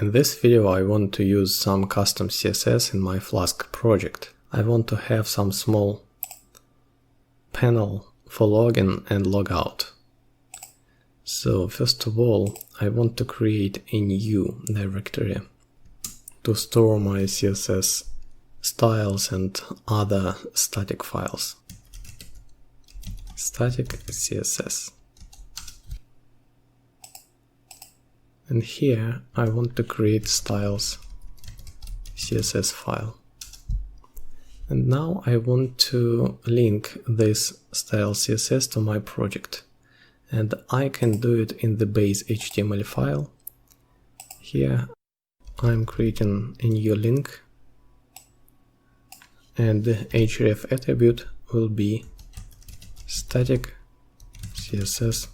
In this video I want to use some custom CSS in my Flask project. I want to have some small panel for login and logout. So first of all, I want to create a new directory to store my CSS styles and other static files. Static CSS. And here I want to create styles CSS file. And now I want to link this style CSS to my project. And I can do it in the base HTML file. Here I'm creating a new link. And the href attribute will be static CSS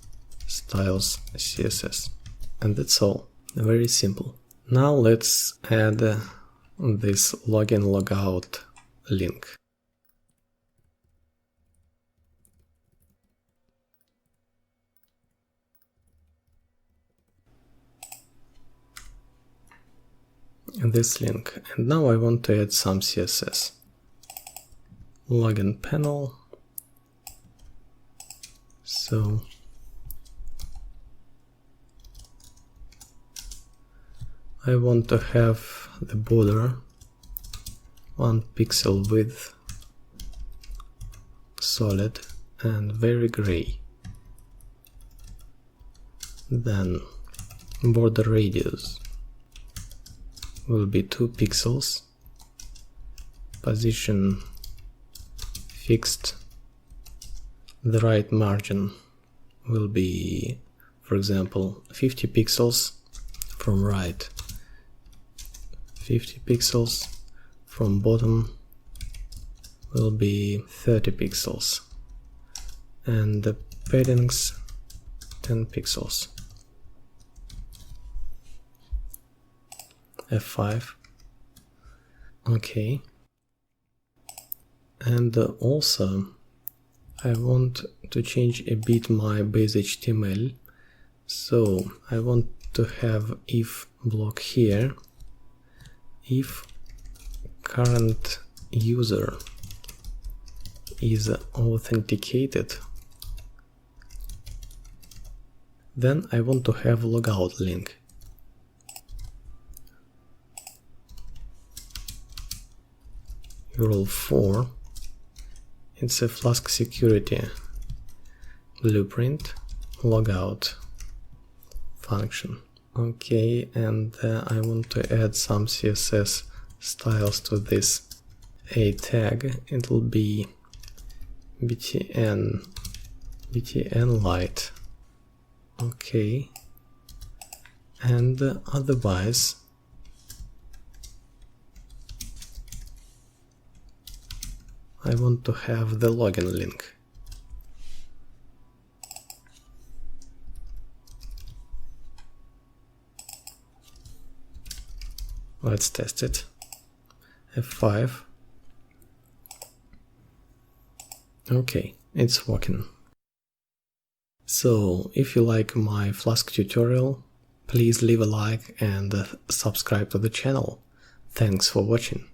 styles CSS. And that's all. Very simple. Now let's add this login logout link. This link. And now I want to add some CSS. Login panel. So I want to have the border 1 pixel width, solid and very gray. Then border radius will be 2 pixels, position fixed, the right margin will be, for example, 50 pixels from right, 50 pixels from bottom will be 30 pixels, and the paddings 10 pixels. F5. Okay. And also I want to change a bit my base HTML, so I want to have if block here. If current user is authenticated, then I want to have logout link. URL 4, it's a Flask security blueprint logout function. Okay, and I want to add some CSS styles to this a tag. It will be btn light. Okay, and otherwise I want to have the login link. Let's test it. F5. Okay, it's working. So, if you like my Flask tutorial, please leave a like and subscribe to the channel. Thanks for watching.